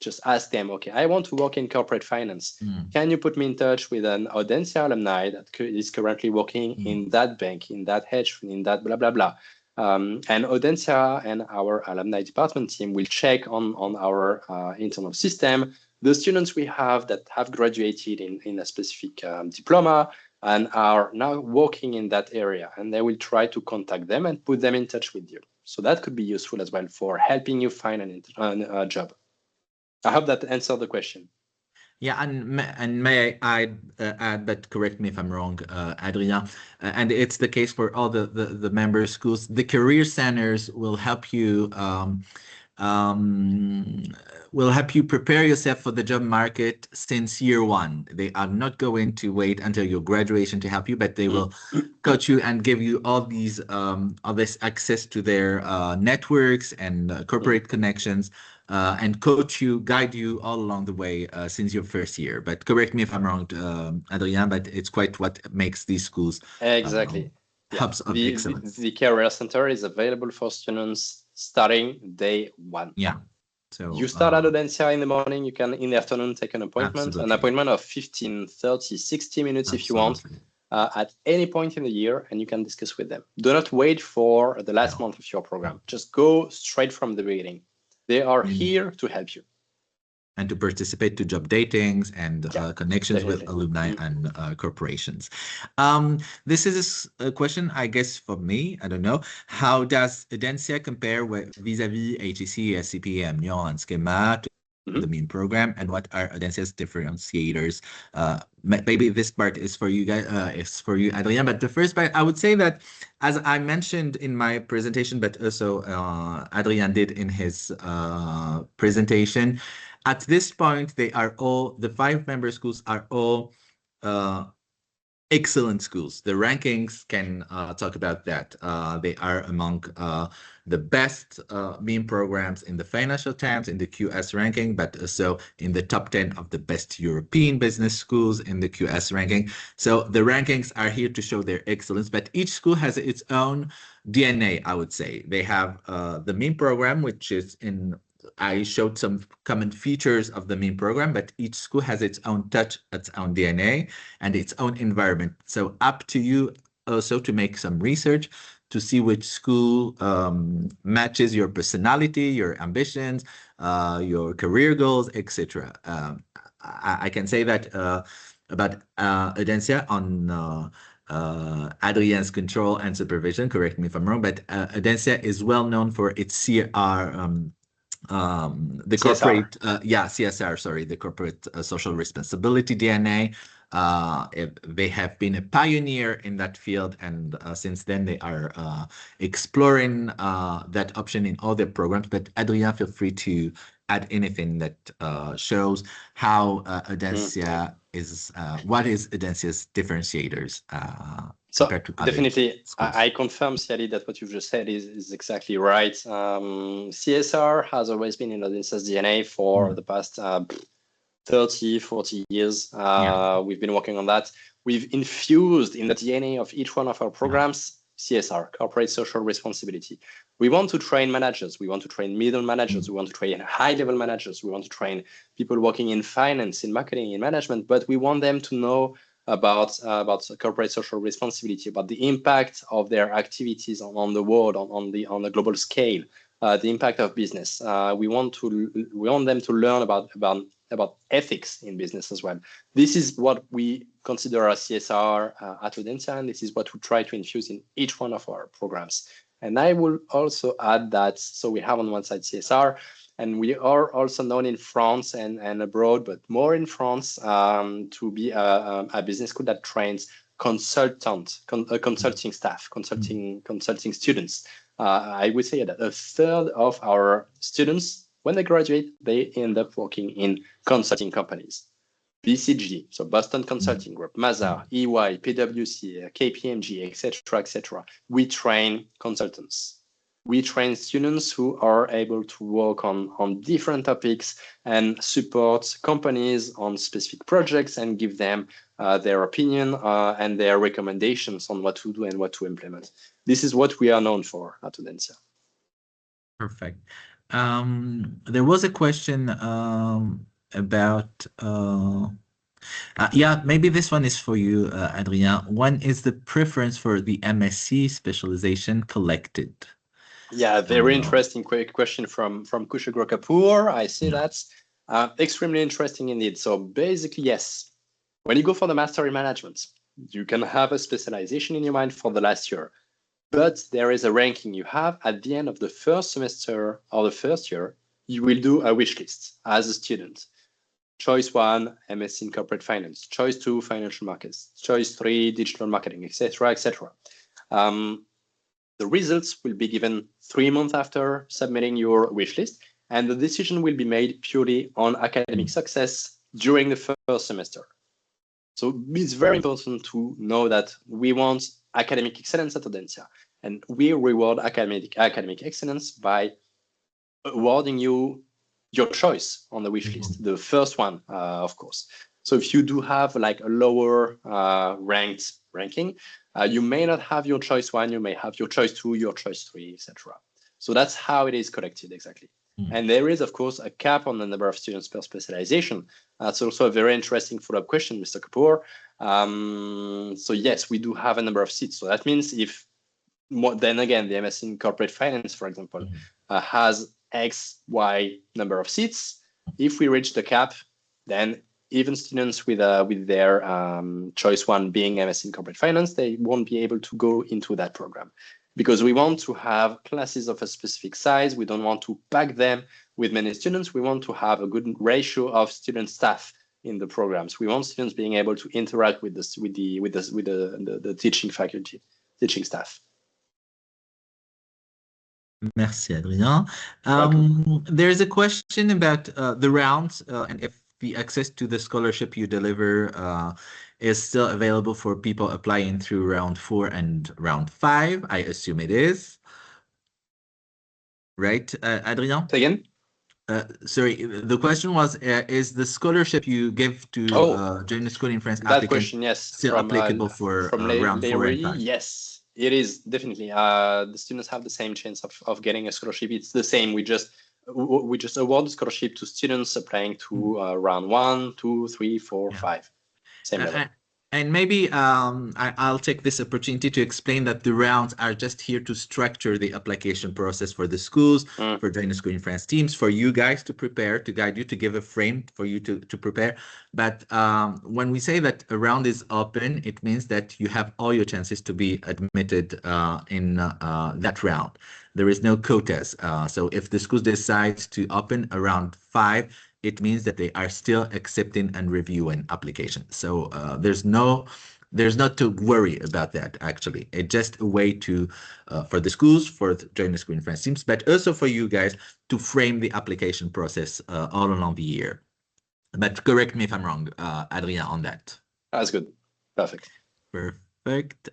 just ask them, okay, I want to work in corporate finance. Can you put me in touch with an Audencia alumni that is currently working in that bank, in that hedge fund, in that blah, blah, blah. And Audencia and our alumni department team will check on our internal system the students we have that have graduated in a specific diploma and are now working in that area. And they will try to contact them and put them in touch with you. So that could be useful as well for helping you find a job. I hope that answered the question. Yeah, and may I add, but correct me if I'm wrong, Adrien, and it's the case for all the member schools. The career centers will help you will help you prepare yourself for the job market since year one. They are not going to wait until your graduation to help you, but they will coach you and give you all this access to their networks and corporate connections, and coach you, guide you all along the way since your first year. But correct me if I'm wrong, Adrien, but it's quite what makes these schools Exactly. hubs of excellence. The Career Center is available for students starting day one. Yeah. So you start at Audencia in the morning, you can in the afternoon take an appointment, absolutely. an appointment of 15, 30, 60 minutes if you want, at any point in the year, and you can discuss with them. Do not wait for the last month of your program. Just go straight from the beginning. They are here to help you. And to participate to job datings and connections with alumni and corporations. This is a question, I guess, for me. I don't know. How does Audencia compare vis-a-vis HEC, SCP, Nyon, Schema to the main program, and what are Audencia's differentiators? Maybe this part is for you guys, is for you, Adrien. But the first part, I would say that, as I mentioned in my presentation, but also Adrien did in his presentation, at this point, they are all, the 5 member schools are all excellent schools. The rankings can talk about that. They are among the best MEAM programs in the Financial Times, in the QS ranking, but also in the top 10 of the best European business schools in the QS ranking. So the rankings are here to show their excellence, but each school has its own DNA, I would say. They have the MEAM program, which is I showed some common features of the MEAM program, but each school has its own touch, its own DNA, and its own environment. So up to you also to make some research to see which school matches your personality, your ambitions, your career goals, etc. I can say that about Audencia on Adrien's control and supervision, correct me if I'm wrong, but Audencia is well known for its the corporate CSR, sorry, the corporate social responsibility DNA. They have been a pioneer in that field, and since then they are exploring that option in all their programs. But Adrien, feel free to add anything that shows how Audencia is, what is Audencia's differentiators compared to other definitely, schools. I confirm, Sally, that what you've just said is exactly right. CSR has always been in Audencia's DNA for the past 30, 40 years. We've been working on that. We've infused in the DNA of each one of our programs CSR, corporate social responsibility. We want to train managers. We want to train middle managers. We want to train high-level managers. We want to train people working in finance, in marketing, in management, but we want them to know about corporate social responsibility, about the impact of their activities on the world, on the global scale, the impact of business. We want them to learn about ethics in business as well. This is what we consider as CSR at Audencia, and this is what we try to infuse in each one of our programs. And I will also add that, so we have on one side CSR, and we are also known in France and abroad, but more in France, to be a business school that trains consulting staff, consulting students. I would say that a third of our students, when they graduate, they end up working in consulting companies. BCG, so Boston Consulting Group, Mazars, EY, PwC, KPMG, etc., etc. We train consultants. We train students who are able to work on different topics and support companies on specific projects and give them their opinion and their recommendations on what to do and what to implement. This is what we are known for at Audencia. Perfect. There was a question about maybe this one is for you, Adrien. When is the preference for the MSc specialization collected? Yeah, very interesting question from Kushagro Kapoor. I see that's extremely interesting indeed. So basically, yes, when you go for the master in management, you can have a specialization in your mind for the last year, but there is a ranking you have at the end of the first semester or the first year. You will do a wish list as a student. Choice 1, MSc in corporate finance. Choice 2, financial markets. Choice 3, digital marketing, etc., etc. The results will be given 3 months after submitting your wish list. and the decision will be made purely on academic success during the first semester. So it's very important to know that we want academic excellence at Audencia, and we reward academic excellence by awarding you your choice on the wish list, the first one, of course. So if you do have like a lower ranked ranking, you may not have your choice one, you may have your choice two, your choice three, etc. So that's how it is collected exactly. And there is, of course, a cap on the number of students per specialization. That's also a very interesting follow-up question, Mr. Kapoor. So yes, we do have a number of seats. So that means if, then again, the MS in corporate finance, for example, has X, Y number of seats. If we reach the cap, then even students with their choice one being MS in corporate finance, they won't be able to go into that program, because we want to have classes of a specific size. We don't want to pack them with many students. We want to have a good ratio of student staff in the programs. We want students being able to interact with the teaching faculty, teaching staff. Merci, Adrien. There's a question about the rounds and if the access to the scholarship you deliver is still available for people applying through round 4 and round 5. I assume it is. Right, Adrien? Again? Sorry, the question was, is the scholarship you give to join the school in France that question, yes, still applicable for round 4 and 5? Yes, it is definitely. The students have the same chance of getting a scholarship. It's the same. We just award the scholarship to students applying to round 1, 2, 3, 4, 5. Same level. And maybe I'll take this opportunity to explain that the rounds are just here to structure the application process for the schools, for joining the School in France teams, for you guys to prepare, to guide you, to give a frame for you to prepare. But when we say that a round is open, it means that you have all your chances to be admitted in that round. There is no quotas. So if the schools decide to open a round 5, it means that they are still accepting and reviewing applications. So there's not to worry about that, actually. It's just a way to, for the schools, for joining the School in France teams, but also for you guys to frame the application process all along the year. But correct me if I'm wrong, Adrien, on that. That's good. Perfect. Perfect.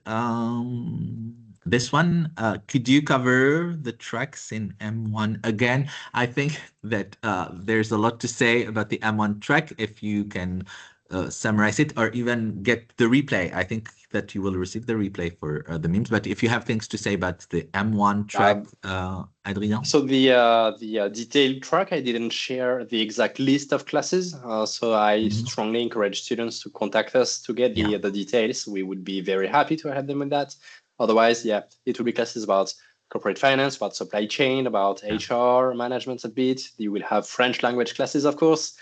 This one, could you cover the tracks in M1 again? I think that there's a lot to say about the M1 track. If you can summarize it or even get the replay, I think that you will receive the replay for the memes. But if you have things to say about the M1 track, Adrien? So the detailed track, I didn't share the exact list of classes. So I strongly encourage students to contact us to get the details. We would be very happy to help them with that. Otherwise, yeah, it will be classes about corporate finance, about supply chain, about HR management a bit. You will have French language classes, of course,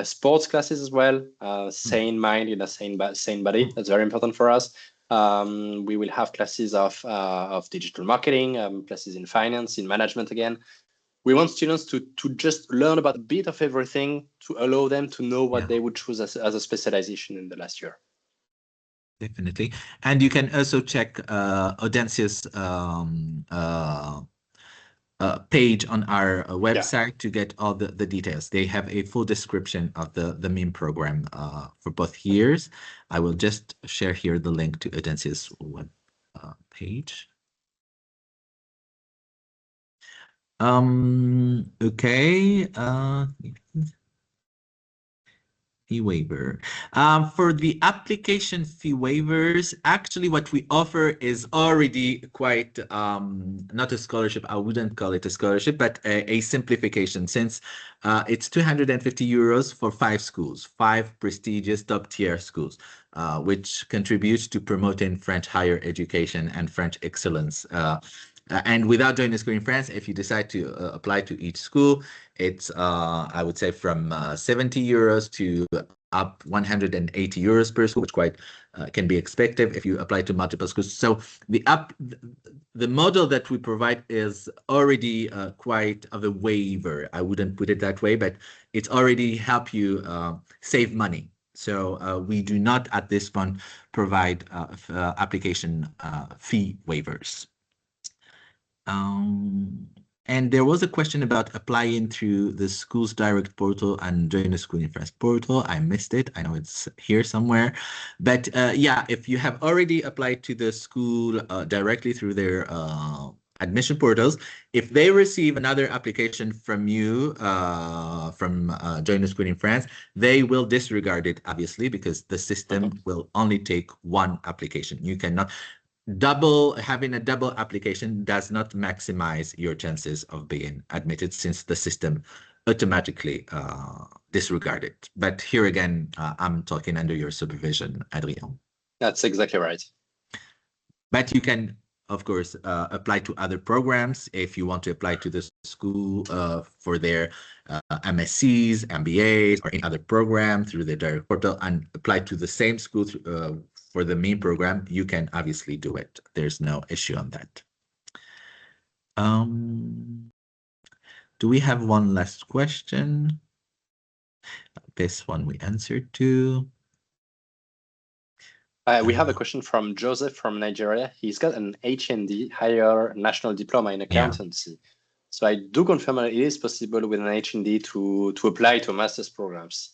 sports classes as well, sane mind in a sane body. That's very important for us. We will have classes of digital marketing, classes in finance, in management again. We want students to just learn about a bit of everything to allow them to know what they would choose as a specialization in the last year. Definitely. And you can also check Audencia's page on our website to get all the details. They have a full description of the meme program for both years. I will just share here the link to Audencia's web page. Okay. Fee waiver. For the application fee waivers, actually what we offer is already quite, not a scholarship, I wouldn't call it a scholarship, but a simplification, since it's 250 euros for 5 schools, 5 prestigious top tier schools, which contributes to promoting French higher education and French excellence. And without joining the School in France, if you decide to apply to each school, it's, I would say, from 70 euros to up 180 euros per school, which quite can be expected if you apply to multiple schools. So the model that we provide is already quite of a waiver. I wouldn't put it that way, but it's already help you save money. So we do not at this point provide application fee waivers. And there was a question about applying through the school's direct portal and join the School in France portal. I missed it. I know it's here somewhere. But yeah, if you have already applied to the school directly through their admission portals, if they receive another application from you from Join the School in France, they will disregard it, obviously, because the system will only take one application. You cannot having a double application does not maximize your chances of being admitted, since the system automatically disregard it. But here again, I'm talking under your supervision, Adrien. That's exactly right. But you can, of course, apply to other programs if you want to apply to the school for their MSCs, MBAs, or any other program through the direct portal, and apply to the same school for the main program. You can obviously do it. There's no issue on that. Do we have one last question? This one we answered to. We have a question from Joseph from Nigeria. He's got an HND, Higher National Diploma in Accountancy. Yeah. So I do confirm that it is possible with an HND to apply to master's programs.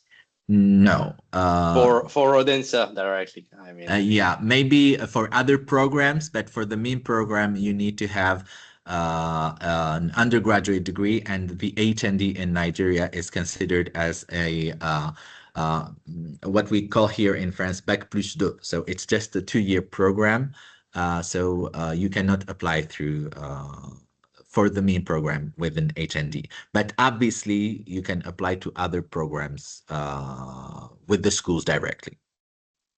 No. For Audencia directly, I mean. Yeah, maybe for other programs, but for the main program, you need to have an undergraduate degree, and the HND in Nigeria is considered as a what we call here in France Bac plus 2. So it's just a 2-year program. So you cannot apply through for the main program with an HND. But obviously, you can apply to other programs with the schools directly.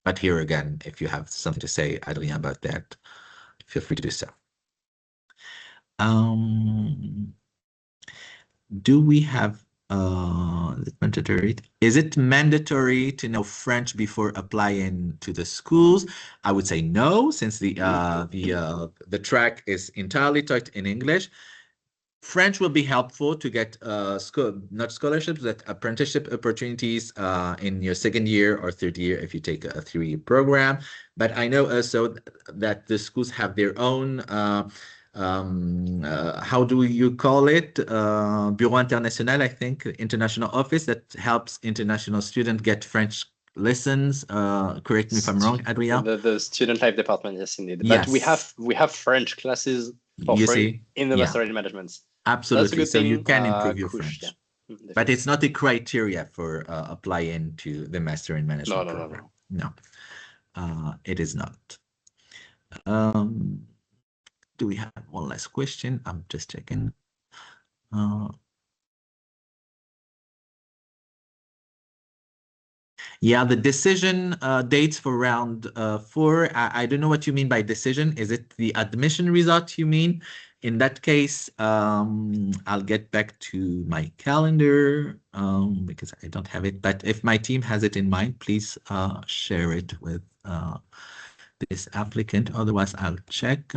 But here again, if you have something to say, Adrien, about that, feel free to do so. Do we have is it mandatory to know French before applying to the schools? I would say no, since the track is entirely taught in English. French will be helpful to get not scholarships, but apprenticeship opportunities in your 2nd year or 3rd year if you take a 3-year program. But I know also that the schools have their own how do you call it? Bureau International, I think, international office that helps international students get French lessons. Correct me if I'm wrong, Adrien. The student life department, yes, indeed. Yes. But we have French classes for free in the Master in Management. Absolutely. So you can improve your French. Yeah. But it's not a criteria for applying to the Master in Management program. No, it is not. Do we have one last question? I'm just checking. Yeah, the decision dates for round 4. I don't know what you mean by decision. Is it the admission result you mean? In that case, I'll get back to my calendar because I don't have it. But if my team has it in mind, please share it with this applicant. Otherwise, I'll check.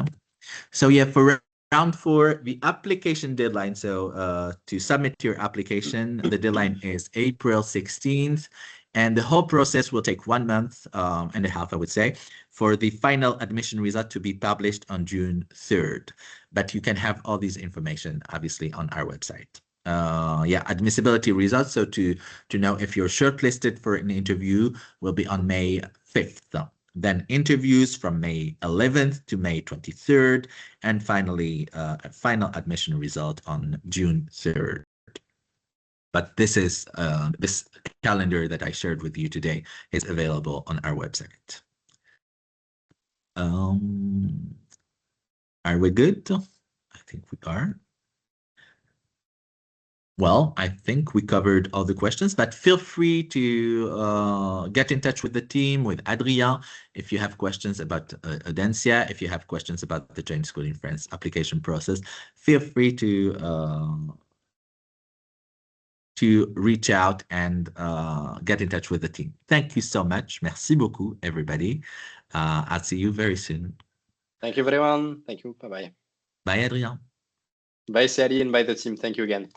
So yeah, for round 4, the application deadline. So to submit your application, the deadline is April 16th. And the whole process will take 1 month and a half, I would say, for the final admission result to be published on June 3rd. But you can have all these information, obviously, on our website. Yeah, admissibility results. So to know if you're shortlisted for an interview will be on May 5th. Then interviews from May 11th to May 23rd. And finally, a final admission result on June 3rd. But this is this calendar that I shared with you today is available on our website. Are we good? I think we are. Well, I think we covered all the questions, but feel free to get in touch with the team, with Adrien, if you have questions about Audencia, if you have questions about the Joint School in France application process, feel free to reach out and get in touch with the team. Thank you so much. Merci beaucoup, everybody. I'll see you very soon. Thank you, everyone. Thank you. Bye-bye. Bye, Adrien. Bye, Sally, and bye, the team. Thank you again.